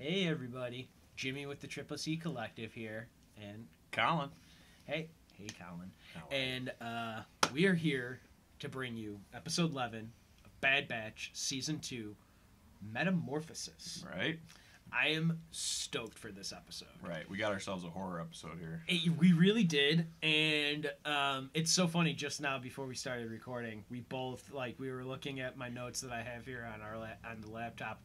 Hey everybody, Jimmy with the Triple C Collective here, and Collin. hey Collin, and we are here to bring you episode 11 of Bad Batch Season 2, Metamorphosis. Right. I am stoked for this episode. Right. We got ourselves a horror episode here. We really did, and it's so funny. Just now, before we started recording, we both we were looking at my notes that I have here on on the laptop,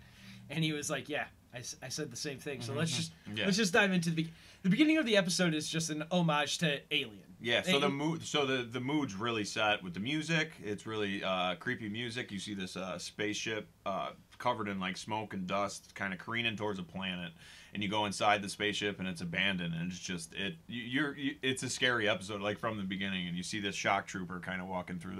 and he was like, "Yeah, I said the same thing." So let's just dive into the beginning of the episode. Is just an homage to Alien. Yeah. So the mood's really set with the music. It's really creepy music. You see this spaceship covered in like smoke and dust, kind of careening towards a planet, and you go inside the spaceship and it's abandoned, and it's just it's a scary episode, like from the beginning, and you see this shock trooper kind of walking through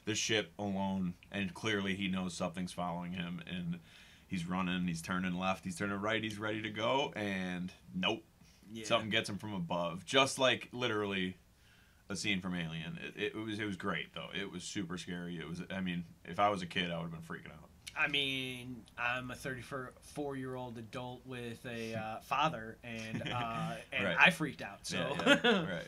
the ship alone, and clearly he knows something's following him, and he's running, he's turning left, he's turning right, he's ready to go, and nope, something gets him from above, just like literally a scene from Alien. It was great though. It was super scary. I mean, if I was a kid, I would have been freaking out. I mean, I'm a 34-year-old adult with a father, and Right. I freaked out. So Right.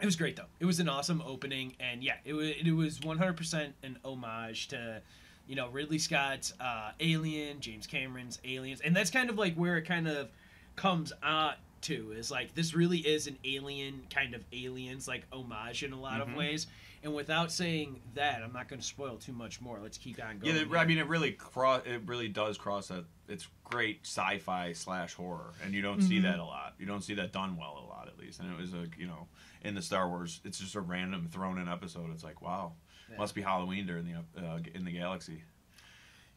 It was great though. It was an awesome opening, and it was 100% an homage to, Ridley Scott's Alien, James Cameron's Aliens, and that's kind of like where it kind of comes to, is like this really is an Alien kind of Aliens like homage in a lot of ways. And without saying that, I'm not going to spoil too much more. Let's keep on going. Yeah, I mean, it really does cross that. It's great sci-fi / horror, and you don't see that a lot. You don't see that done well a lot, at least. And it was in the Star Wars, it's just a random thrown in episode. It's like, wow, must be Halloween during in the galaxy.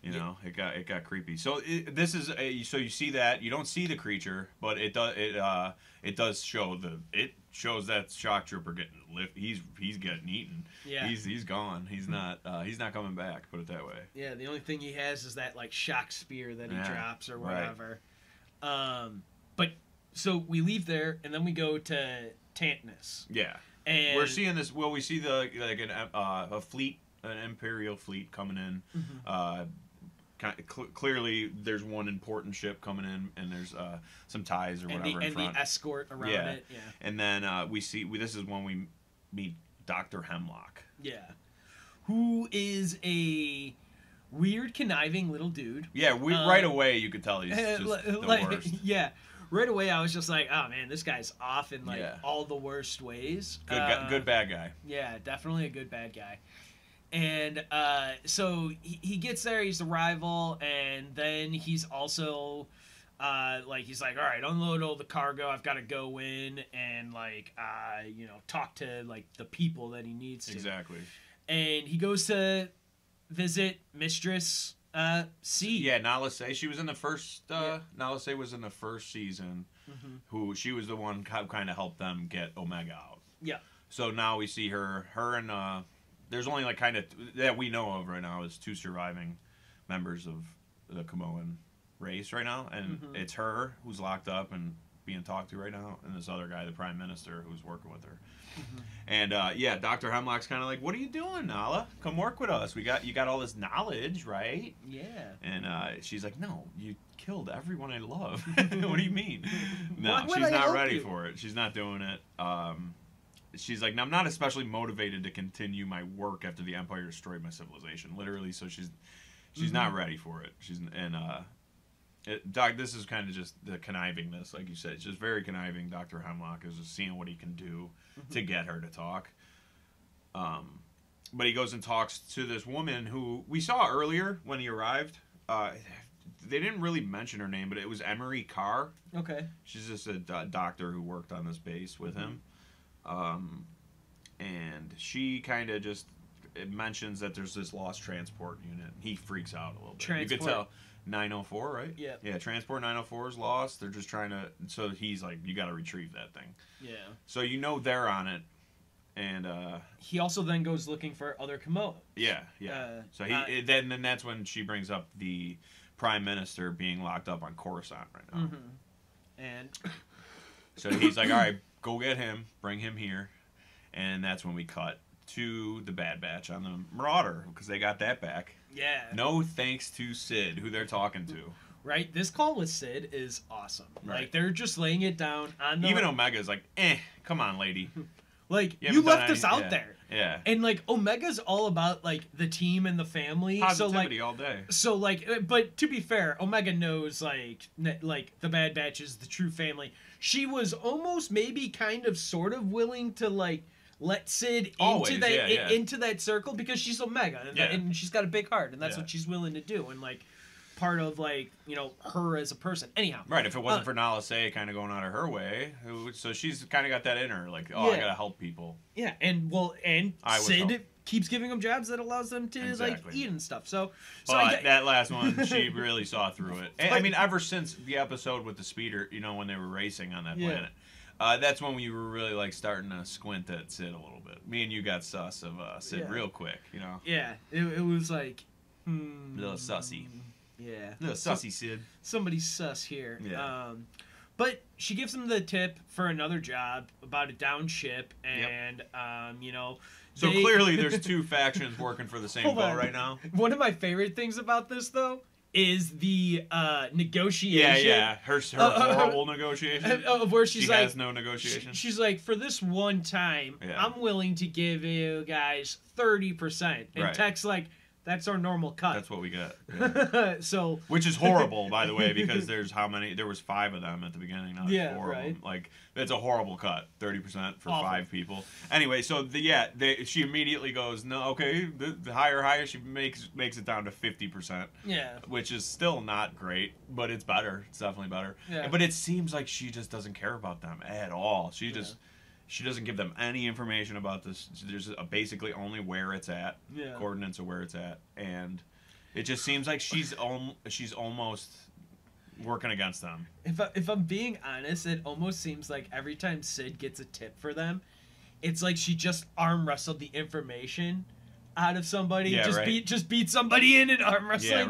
It got creepy. So so you see that, you don't see the creature, but it does show shows that shock trooper getting he's getting eaten. Yeah, he's gone. He's not coming back. Put it that way. Yeah, the only thing he has is that like shock spear that he drops or whatever. Right. But so we leave there and then we go to Tantanus. Yeah, and we're seeing this. Well, we see a fleet, an Imperial fleet coming in. Clearly, there's one important ship coming in, and there's some ties or whatever in front. The escort around it. Yeah. And then we see this is when we meet Dr. Hemlock. Yeah. Who is a weird, conniving little dude. Yeah, right away you could tell he's just the worst. Yeah. Right away I was just like, oh man, this guy's off in all the worst ways. Good bad guy. Yeah, definitely a good bad guy. And so he gets there, he's the rival, and then he's also he's like, all right, unload all the cargo, I've got to go in and talk to the people that he needs to. Exactly. And he goes to visit Mistress C. Yeah, Nala Se. She was in the first Nala Se was in the first season. Who she was the one kind of helped them get Omega out. Yeah. So now we see her and there's only that we know of right now is 2 surviving members of the Comoan race right now, and it's her who's locked up and being talked to right now, and this other guy, the Prime Minister, who's working with her. And Dr. Hemlock's kind of like, "What are you doing, Nala? Come work with us. You got all this knowledge, right?" Yeah. And she's like, "No, you killed everyone I love." What do you mean? No, she's she's not ready for it. She's not doing it. She's like, I'm not especially motivated to continue my work after the Empire destroyed my civilization, literally. So she's not ready for it. Doc, this is kind of just the connivingness, like you said. It's just very conniving. Dr. Hemlock is just seeing what he can do to get her to talk. But he goes and talks to this woman who we saw earlier when he arrived. They didn't really mention her name, but it was Emery Carr. Okay. She's just a doctor who worked on this base with him. And she kind of just mentions that there's this lost transport unit. He freaks out a little bit. You could tell 904, right? Yeah. Yeah, transport 904 is lost. They're just trying to. So he's like, you got to retrieve that thing. Yeah. So they're on it, and he also then goes looking for other Komoa. Yeah. So then that's when she brings up the Prime Minister being locked up on Coruscant right now. And so he's like, all right, go get him, bring him here. And that's when we cut to the Bad Batch on the Marauder, because they got that back. Yeah. No thanks to Sid, who they're talking to. right? This call with Sid is awesome. Right. Like, they're just laying it down on the... Even Omega's like, come on, lady. Like, you left us out yeah. there. Yeah. And, like, Omega's all about, like, the team and the family. Positivity so, like, all day. So, like, but to be fair, Omega knows, like, the Bad Batch is the true family. She was almost maybe kind of sort of willing to, like, let Sid into that circle because she's Omega. And she's got a big heart. And that's what she's willing to do. And, like, part of, like, you know, her as a person. Anyhow. Right, if it wasn't for Nala Se kind of going out of her way, so she's kind of got that in her, like, I gotta help people. Yeah, and Sid keeps giving them jobs that allows them to like eat and stuff. So that last one, she really saw through it. And, I mean, ever since the episode with the speeder, you know, when they were racing on that planet, that's when we were really like starting to squint at Sid a little bit. Me and you got sus of Sid real quick, you know. Yeah, it was like a little sussy. Yeah, a little sussy Sid. Somebody's sus here. Yeah. But she gives him the tip for another job about a down ship, and you know. So clearly, there's two factions working for the same boat right now. One of my favorite things about this, though, is the negotiation. Yeah. Her horrible negotiation. Of where she has no negotiation. She's like, for this one time, I'm willing to give you guys 30%. And Tech's like, that's our normal cut. That's what we got. Yeah. So, which is horrible, by the way, because there's how many? There was 5 of them at the beginning. Not 4 of them. Like, it's a horrible cut. 30% for awful. 5 people. Anyway, so she immediately goes, no, okay, the higher she makes it down to 50%. Yeah. Which is still not great, but it's better. It's definitely better. Yeah. But it seems like she just doesn't care about them at all. She doesn't give them any information about this. There's basically only where it's at, coordinates of where it's at, and it just seems like she's almost working against them. If I'm being honest, it almost seems like every time Sid gets a tip for them, it's like she just arm wrestled the information out of somebody. Just beat somebody in an arm wrestling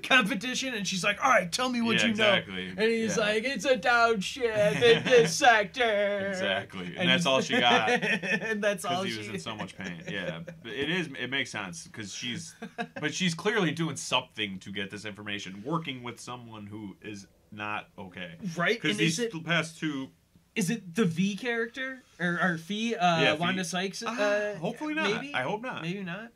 competition, and she's like, all right, tell me what you know. And he's like, it's a down ship in this sector. Exactly. And that's all she got. And that's all he was in so much pain. Yeah. It makes sense because she's clearly doing something to get this information, working with someone who is not okay. Right. Because these past 2. Is it the V character or Fee? Wanda Sykes? Hopefully not. Maybe? I hope not. Maybe not.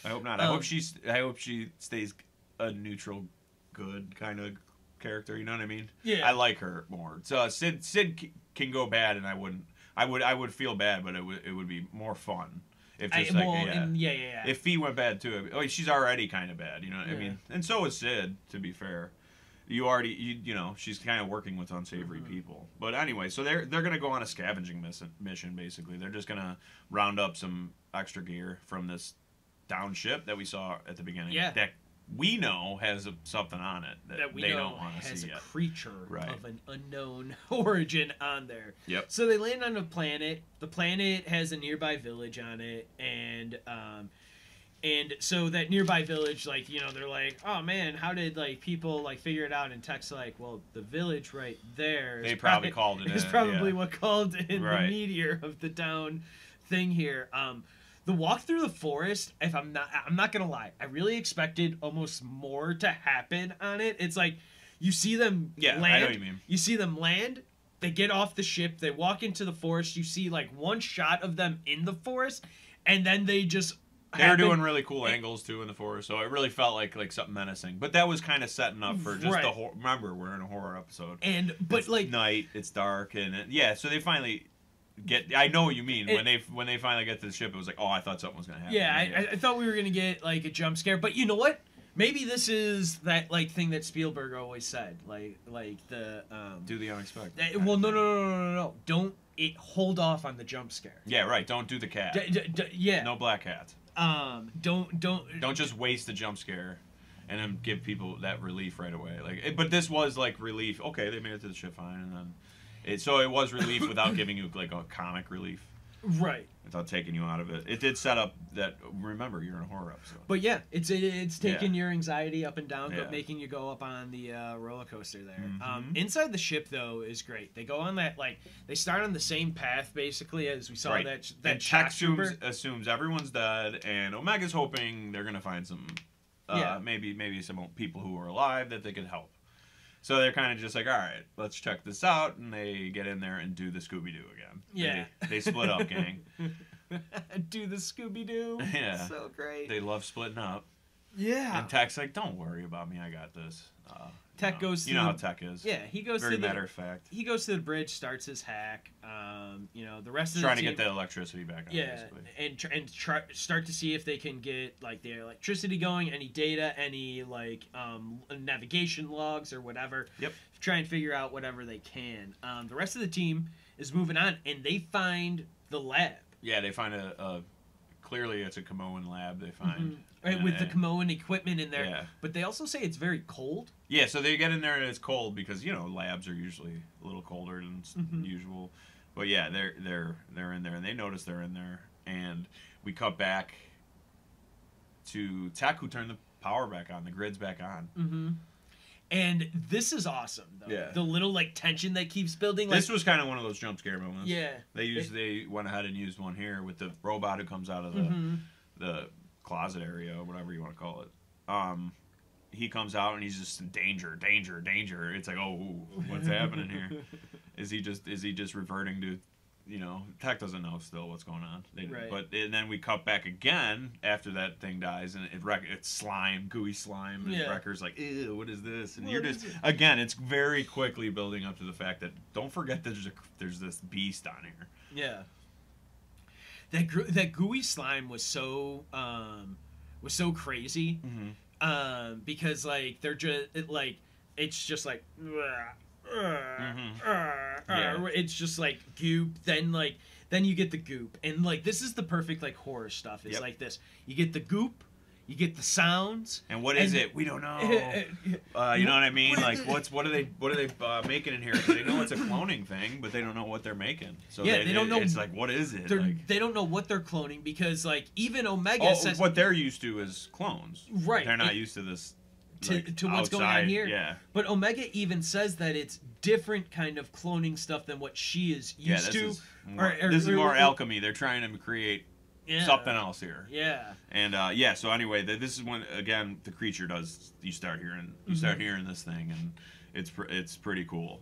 I hope not. I hope she stays a neutral, good kind of character. You know what I mean? Yeah. I like her more. So Sid can go bad, and I would feel bad, but it would be more fun if if Fee went bad too. She's already kind of bad. You know what I mean? And so is Sid. To be fair. You know, she's kind of working with unsavory people. But anyway, so they're going to go on a scavenging mission, basically. They're just going to round up some extra gear from this down ship that we saw at the beginning. Yeah. That we know has something on it that they don't want to see yet. Has a creature of an unknown origin on there. Yep. So they land on a planet. The planet has a nearby village on it, and so that nearby village, like, you know, they're like, oh man, how did like people like figure it out? And Tech's like, well, the village right there is probably called it. Is probably what called in the meteor of the down thing here. The walk through the forest, I'm not gonna lie, I really expected almost more to happen on it. It's like you see them land. I know what you mean. You see them land. They get off the ship. They walk into the forest. You see like one shot of them in the forest, and then they just. They were doing really cool angles too in the forest, so it really felt like something menacing. But that was kind of setting up for just the remember, we're in a horror episode, but it's like night, it's dark, and so they finally get. I know what you mean when they finally get to the ship. It was like, oh, I thought something was gonna happen. Yeah, I thought we were gonna get like a jump scare, but you know what? Maybe this is that like thing that Spielberg always said, like the do the unexpected. Well, no. Don't hold off on the jump scare. Yeah, right. Don't do the cat. No black cats. Don't just waste the jump scare and then give people that relief right away. But this was like relief. Okay, they made it to the ship fine, and then so it was relief without giving you like a comic relief. Right. Without taking you out of it. It did set up that, remember, you're in a horror episode. But yeah, it's taking your anxiety up and down, but making you go up on the roller coaster there. Mm-hmm. Inside the ship, though, is great. They go on that, like, they start on the same path, basically, as we saw that and Tech assumes everyone's dead, and Omega's hoping they're going to find some, maybe some people who are alive that they could help. So they're kind of just like, all right, let's check this out, and they get in there and do the Scooby-Doo again. Yeah. They split up, gang. Do the Scooby-Doo. Yeah. So great. They love splitting up. Yeah. And Tech's like, don't worry about me, I got this. Tech goes to you know how Tech is. Yeah, he goes Very to the matter of fact. He goes to the bridge, starts his hack. The rest of Trying the to team, get the electricity back on, yeah, basically. and start to see if they can get like the electricity going, any data, any like navigation logs or whatever. Yep. Try and figure out whatever they can. The rest of the team is moving on, and they find the lab. Yeah, they find clearly it's a Camoan lab. They find right, with the Camoan equipment in there. Yeah. But they also say it's very cold. Yeah, so they get in there and it's cold because labs are usually a little colder than usual. But yeah, they're in there and they notice they're in there, and we cut back to Tech, who turned the power back on, the grid's back on. Mm-hmm. And this is awesome, though. Yeah. The little tension that keeps building. This was kind of one of those jump scare moments. Yeah. They went ahead and used one here with the robot who comes out of the closet area or whatever you want to call it. He comes out and he's just danger. It's like, oh, what's happening here? Is he just reverting to, Tech doesn't know still what's going on. Right. And then we cut back again after that thing dies, and it's slime, gooey slime, and Wrecker's like, ew, what is this? And again, it's very quickly building up to the fact that don't forget that there's this beast on here. Yeah. That gooey slime was so crazy. Mm-hmm. Because they're just it's just like it's just like goop, then you get the goop, and this is the perfect horror stuff. It's like this: you get the goop, you get the sounds, and what is it? We don't know. You know what I mean? What are they making in here? They know it's a cloning thing, but they don't know what they're making. So they don't know. It's like, what is it? They don't know what they're cloning because even Omega says what they're used to is clones. Right. They're not used to this. To what's going on here. Yeah. But Omega even says that it's different kind of cloning stuff than what she is used to. This is more alchemy. They're trying to create something else here. Yeah. And so anyway, this is when again the creature does. You start hearing this thing, and it's pretty cool.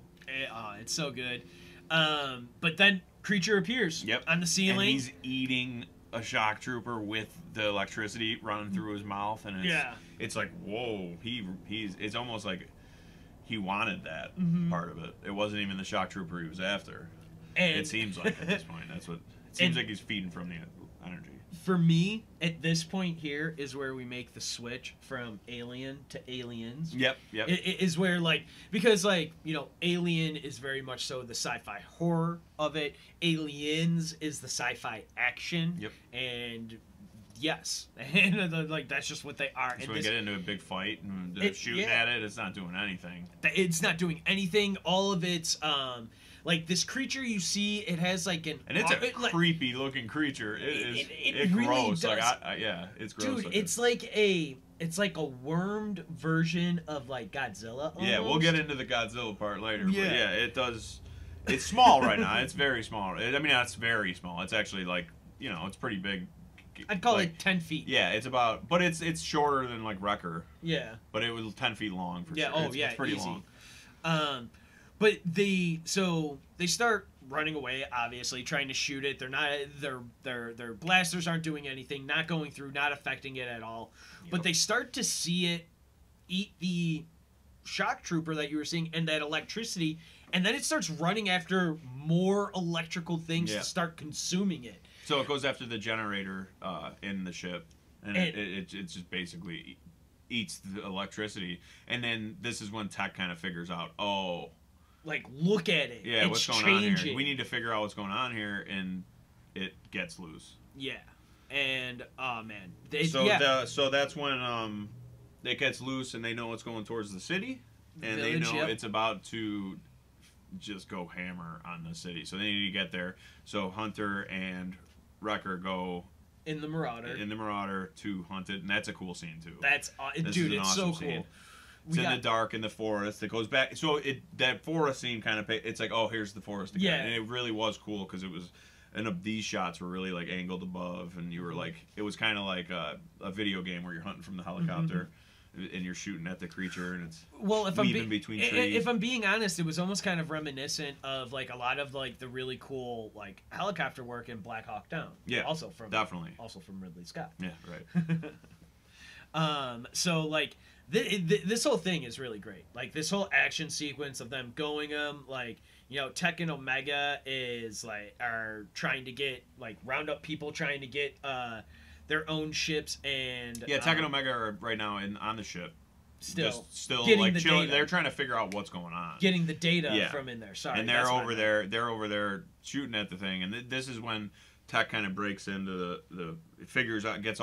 It's so good. But then creature appears. Yep. On the ceiling. And he's eating a shock trooper with the electricity running through his mouth, and it's like, whoa, it's almost like he wanted that part of it. It wasn't even the shock trooper he was after. And it seems like at this point that's what it seems like. He's feeding from the energy. For me, at this point here is where we make the switch from Alien to Aliens. Yep. It is where because Alien is very much so the sci-fi horror of it. Aliens is the sci-fi action. Yep. And yes, and that's just what they are. So we get into a big fight and they're shooting at it. It's not doing anything. It's not doing anything. All of it's this creature you see, it has and it's a creepy looking creature. It's really gross. Does. It's gross. Dude, it's like a wormed version of Godzilla. Almost. Yeah, we'll get into the Godzilla part later. Yeah. But yeah, it does. It's small right now. It's very small. I mean, it's very small. It's actually it's pretty big. I'd call it 10 feet. Yeah, it's about, but it's shorter than Wrecker. Yeah. But it was 10 feet long for sure. It's pretty easy. Long. But they start running away, obviously trying to shoot it. They're not their blasters aren't doing anything, not going through, not affecting it at all. Yep. But they start to see it eat the shock trooper that you were seeing and that electricity, and then it starts running after more electrical things to start consuming it. So it goes after the generator in the ship, and it just basically eats the electricity. And then this is when Tech kind of figures out, look at it. Yeah, what's going changing. on here? We need to figure out what's going on here, and it gets loose. Yeah, and man, so that's when it gets loose, and they know it's going towards the city, and they know it's about to just go hammer on the city. So they need to get there. So Hunter and Wrecker go in the Marauder to hunt it, and that's a cool scene too. It's awesome so scene. Cool. It's in the dark in the forest. It goes back. So that forest scene kind of, it's like, oh, here's the forest again. Yeah. And it really was cool because it was, and these shots were really angled above, and you were it was kind of like a video game where you're hunting from the helicopter. and you're shooting at the creature, and it's well, if weaving between trees. if I'm being honest, it was almost kind of reminiscent of like a lot of like the really cool like helicopter work in Black Hawk Down. Yeah, also from definitely Ridley Scott. Yeah, right. So like this whole thing is really great. Like this whole action sequence of them going like Tech and Omega are trying to get round up people trying to get their own ships and yeah, Tech and Omega are right now on the ship. Still getting like the chilling. data. They're trying to figure out what's going on. Getting the data from in there. Sorry, and they're over there. They're over there shooting at the thing, and this is when Tech kind of breaks into the figures out, gets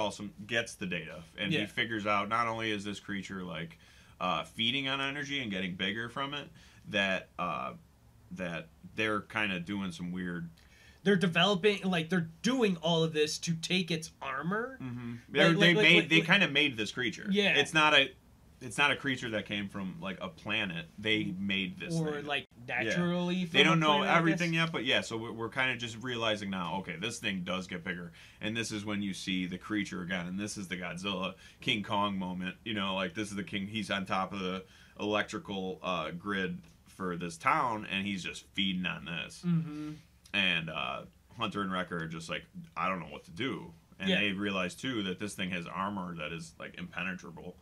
the data, and he figures out not only is this creature feeding on energy and getting bigger from it, that they're kind of doing some weird. They're developing, they're doing all of this to take its armor. Mm-hmm. They kind of made this creature. Yeah, it's not a creature that came from a planet. They made this or thing. Naturally. Yeah. They don't know everything yet, but yeah. So we're kind of just realizing now. Okay, this thing does get bigger, and this is when you see the creature again, and this is the Godzilla King Kong moment. This is the king. He's on top of the electrical grid for this town, and he's just feeding on this. Mm-hmm. And Hunter and Wrecker are just I don't know what to do, and they realize too that this thing has armor that is impenetrable.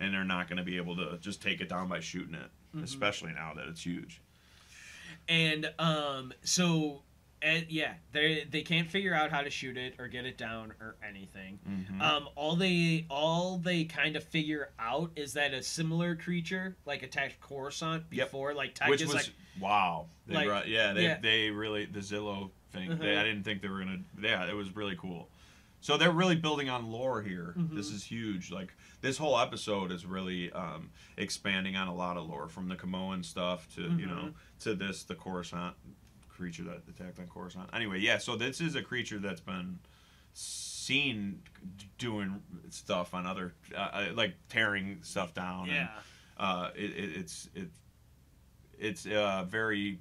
And they're not going to be able to just take it down by shooting it, especially now that it's huge. And they can't figure out how to shoot it or get it down or anything. Mm-hmm. All they kind of figure out is that a similar creature attacked Coruscant before. Tech which is was wow. They really the Zillow thing. Mm-hmm. I didn't think they were gonna. Yeah, it was really cool. So they're really building on lore here. Mm-hmm. This is huge. This whole episode is really expanding on a lot of lore, from the Camoan stuff to to the Coruscant creature that attacked on Coruscant. Anyway, yeah. So this is a creature that's been seen doing stuff on other tearing stuff down. Yeah. And, it's very.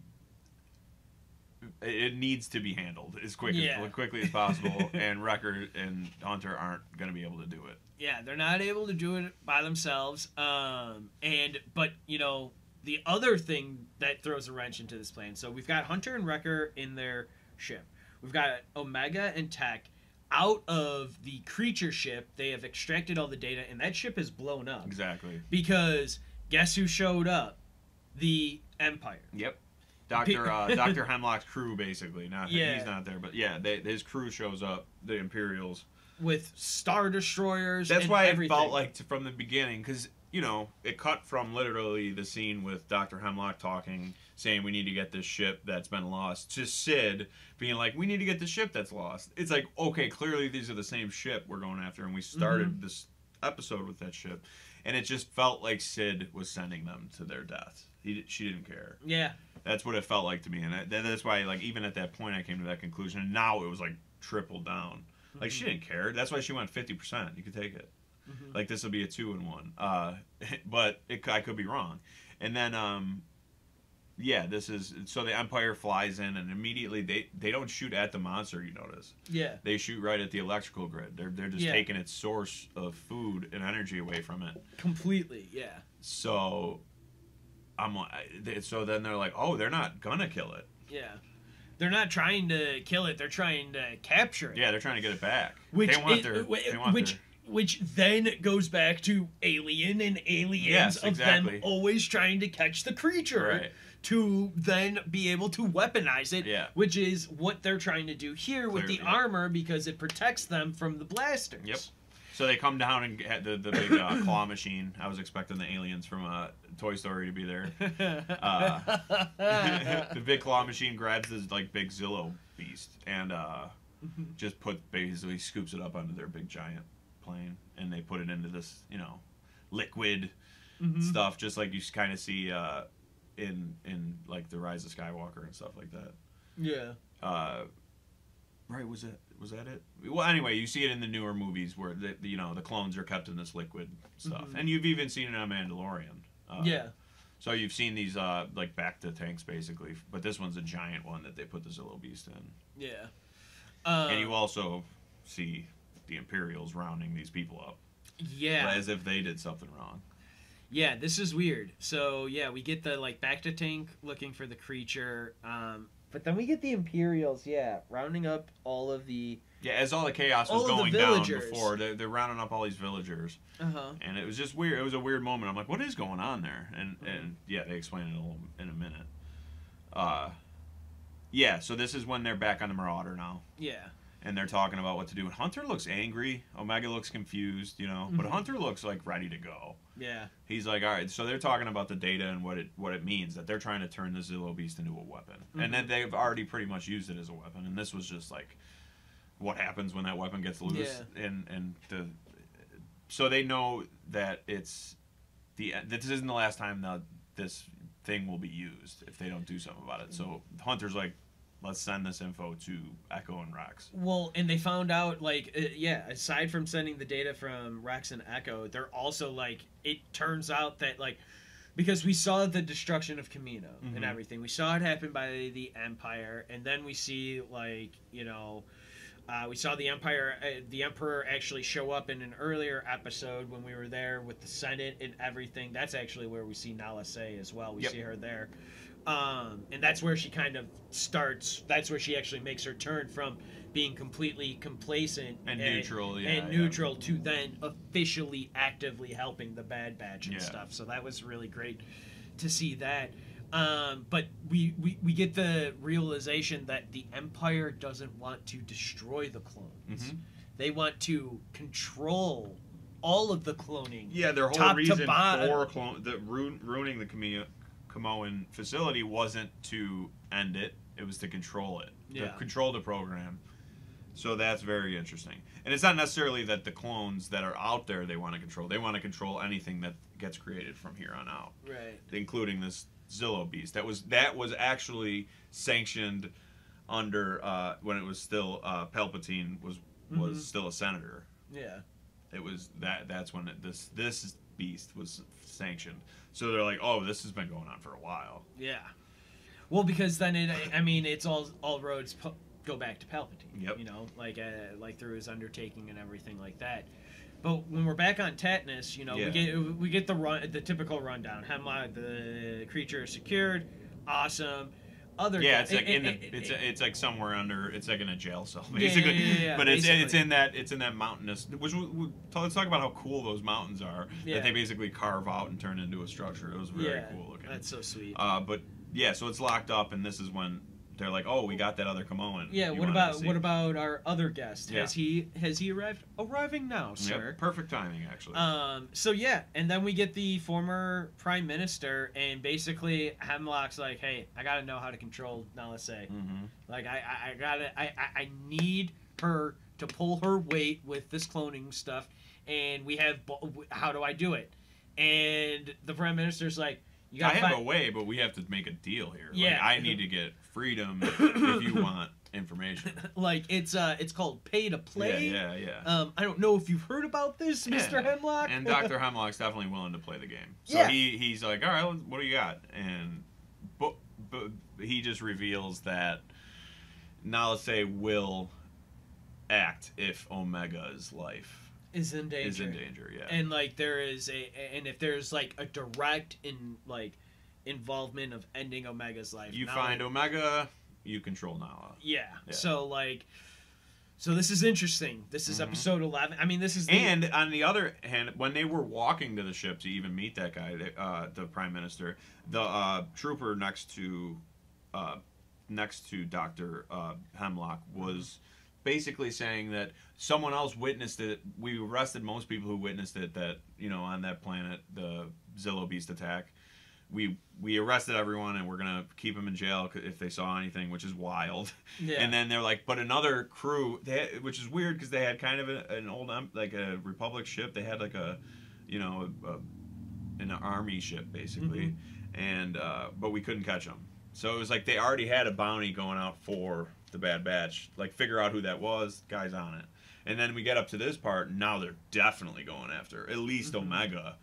It needs to be handled as quickly as possible, and Wrecker and Hunter aren't going to be able to do it. Yeah, they're not able to do it by themselves. But the other thing that throws a wrench into this plan. So we've got Hunter and Wrecker in their ship. We've got Omega and Tech out of the creature ship. They have extracted all the data, and that ship is blown up. Exactly. Because guess who showed up? The Empire. Yep. Dr. Hemlock's crew, basically. He's not there, but his crew shows up, the Imperials. With Star Destroyers. That's why everything. It felt from the beginning, because, it cut from literally the scene with Dr. Hemlock talking, saying we need to get this ship that's been lost, to Sid being we need to get the ship that's lost. It's okay, clearly these are the same ship we're going after, and we started this episode with that ship, and it just felt like Sid was sending them to their death. She didn't care. Yeah. That's what it felt like to me, and that's why, even at that point, I came to that conclusion. And now it was tripled down. She didn't care. That's why she went 50%. You could take it. Mm-hmm. This will be a 2-in-1. But I could be wrong. And then, this is so the Empire flies in, and immediately they don't shoot at the monster. You notice? Yeah. They shoot right at the electrical grid. They're just taking its source of food and energy away from it. Completely. Yeah. So. So then they're oh, they're not gonna kill it. Yeah, they're not trying to kill it. They're trying to capture it. Yeah, they're trying to get it back. Which then goes back to Alien and Aliens them always trying to catch the creature to then be able to weaponize it. Yeah. Which is what they're trying to do here with the armor, because it protects them from the blasters. Yep. So they come down and get the big claw machine. I was expecting the aliens from Toy Story to be there. The big claw machine grabs this big Zillow beast and just basically scoops it up onto their big giant plane, and they put it into this liquid stuff, just like you kind of see in the Rise of Skywalker and stuff like that. Yeah. Right, was that it? Well, anyway, you see it in the newer movies where the clones are kept in this liquid stuff, and you've even seen it on Mandalorian. So you've seen these back-to tanks basically, but this one's a giant one that they put the Zillow Beast in. Yeah. And you also see the Imperials rounding these people up. Yeah. as if they did something wrong. Yeah, this is weird. So yeah, we get the like back to tank looking for the creature, but then we get the Imperials, rounding up all of the as all the chaos was going down before, they're rounding up all these villagers, and it was just weird. It was a weird moment. I'm like, what is going on there? And yeah, they explain it in a minute. So this is when they're back on the Marauder now. Yeah. And they're talking about what to do. And Hunter looks angry. Omega looks confused, but Hunter looks like ready to go. Yeah. He's like, all right. So they're talking about the data and what it means, that they're trying to turn the Zillo Beast into a weapon, and that they've already pretty much used it as a weapon. And this was just like what happens when that weapon gets loose. Yeah. So they know that this isn't the last time this thing will be used if they don't do something about it. So Hunter's like, let's send this info to Echo and Rex. Well, and they found out, like, aside from sending the data from Rex and Echo, they're also, like, it turns out that, like, because we saw the destruction of Camino and everything. We saw it happen by the Empire, and then we see, like, we saw the Emperor actually show up in an earlier episode when we were there with the Senate and everything. That's actually where we see Nala Se as well. We see her there. And that's where she kind of starts. That's where she actually makes her turn from being completely complacent and neutral, to then officially actively helping the Bad Batch and stuff. So that was really great to see that. But we get the realization that the Empire doesn't want to destroy the clones. They want to control all of the cloning. Yeah, their whole reason for ruining the Camoan facility wasn't to end it; it was to control it, to control the program. So that's very interesting. And it's not necessarily that the clones that are out there they want to control. They want to control anything that gets created from here on out, right? Including this Zillo Beast. That was actually sanctioned under when it was still Palpatine was still a senator. Yeah, it was that's when this beast was sanctioned. So they're like, oh, this has been going on for a while. Yeah. Well, because then it's all roads go back to Palpatine. Yep. Like through his undertaking and everything like that. But when we're back on Tatnus, we get the typical rundown. Hemlock, the creature is secured. Awesome. It's like somewhere under. It's like in a jail cell, basically. Yeah, but it's in that mountainous. Let's talk about how cool those mountains are. Yeah. That they basically carve out and turn into a structure. It was very cool looking. That's so sweet. So it's locked up, and this is when they're like, oh, we got that other Camoan. Yeah. What about our other guest? Yeah. Has he arrived? Arriving now, sir. Yep, perfect timing, actually. And then we get the former prime minister, and basically Hemlock's like, hey, I gotta know how to control Nala Se. Like I need her to pull her weight with this cloning stuff, and how do I do it? And the prime minister's like, I have a way, but we have to make a deal here. Yeah. Like, I need to get freedom if you want information. Like, it's called pay to play. Yeah. I don't know if you've heard about this, Mr. Hemlock. And Dr. Hemlock's definitely willing to play the game. So he's like, all right, what do you got? And but he just reveals that Nala Se will act if Omega's life is in danger. Yeah. And like if there's like a direct involvement of ending Omega's life, you find Omega, you control Nala. Yeah. So this is interesting. This is episode 11. I mean, this is and on the other hand, when they were walking to the ship to even meet that guy, the prime minister, the trooper next to Dr. Hemlock was basically saying that someone else witnessed it. We arrested most people who witnessed it, that on that planet, the Zillo Beast attack. We arrested everyone, and we're gonna keep them in jail if they saw anything, which is wild. Yeah. And then they're like, but another crew, which is weird because they had kind of an old like a Republic ship. They had like an army ship basically, and but we couldn't catch them. So it was like they already had a bounty going out for the Bad Batch. Like, figure out who that was, guy's on it. And then we get up to this part, now they're definitely going after at least Omega.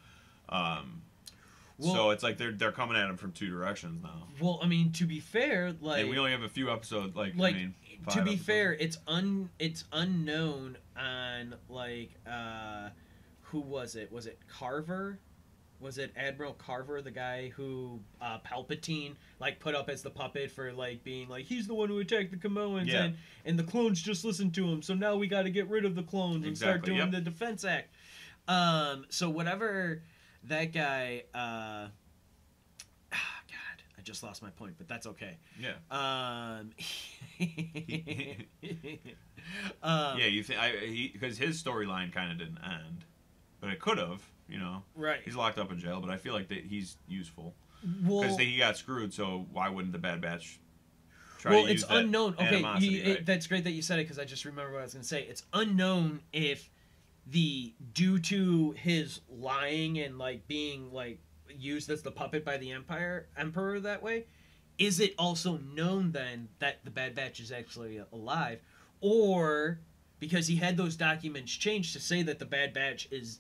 So it's like they're coming at him from two directions now. Well, I mean, to be fair, like, and we only have a few episodes. To be episodes. Fair, it's unknown on who was it? Was it Carver? Was it Admiral Carver, the guy who Palpatine like put up as the puppet for like being like he's the one who attacked the Samoans and the clones just listened to him, so now we got to get rid of the clones and start doing the Defense Act. So whatever that guy. God, I just lost my point, but that's okay. Yeah. Yeah, you think because his storyline kind of didn't end, but it could have. You know, right? He's locked up in jail, but I feel like that he's useful because he got screwed. So why wouldn't the Bad Batch try to use that unknown. Okay, right? That's great that you said it because I just remember what I was going to say. It's unknown if due to his lying and like being like used as the puppet by the emperor that way, is it also known then that the Bad Batch is actually alive, or because he had those documents changed to say that the Bad Batch is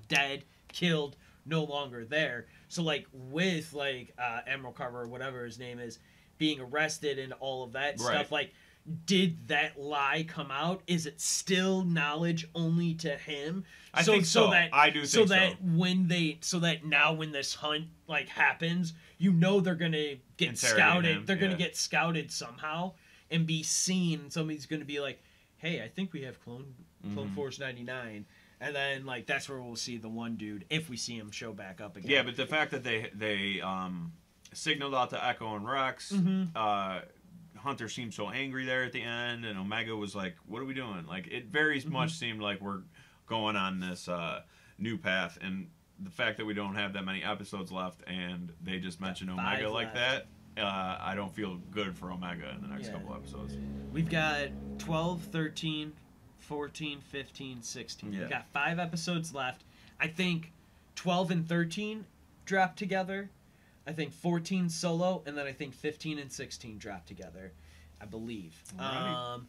dead, killed, no longer there. So like with like Admiral Carver or whatever his name is being arrested and all of that stuff, like did that lie come out? Is it still knowledge only to him? I think so. I do think so. So that now when this hunt like happens, you know they're gonna get scouted. They're gonna get scouted somehow and be seen. Somebody's gonna be like, hey, I think we have Clone Force 99. And then, like, that's where we'll see the one dude, if we see him show back up again. Yeah, but the fact that they signaled out to Echo and Rex, Hunter seemed so angry there at the end, and Omega was like, what are we doing? Like, it very much seemed like we're going on this new path, and the fact that we don't have that many episodes left, and they just mentioned Omega like that, I don't feel good for Omega in the next couple episodes. We've got 12, 13, 14, 15, 16. Yeah. We've got 5 episodes left. I think 12 and 13 drop together. I think 14 solo, and then I think 15 and 16 drop together, I believe. Right.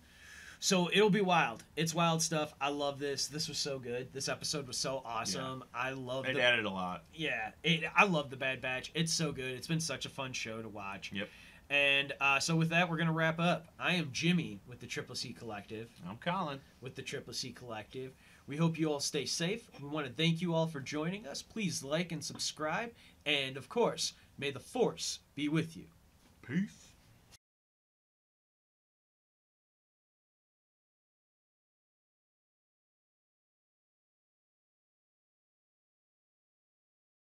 So it'll be wild. It's wild stuff. I love this. This was so good. This episode was so awesome. Yeah. I love it. It added a lot. Yeah. I love the Bad Batch. It's so good. It's been such a fun show to watch. Yep. And so with that, we're going to wrap up. I am Jimmy with the Triple C Collective. I'm Collin with the Triple C Collective. We hope you all stay safe. We want to thank you all for joining us. Please like and subscribe. And, of course, may the Force be with you. Peace.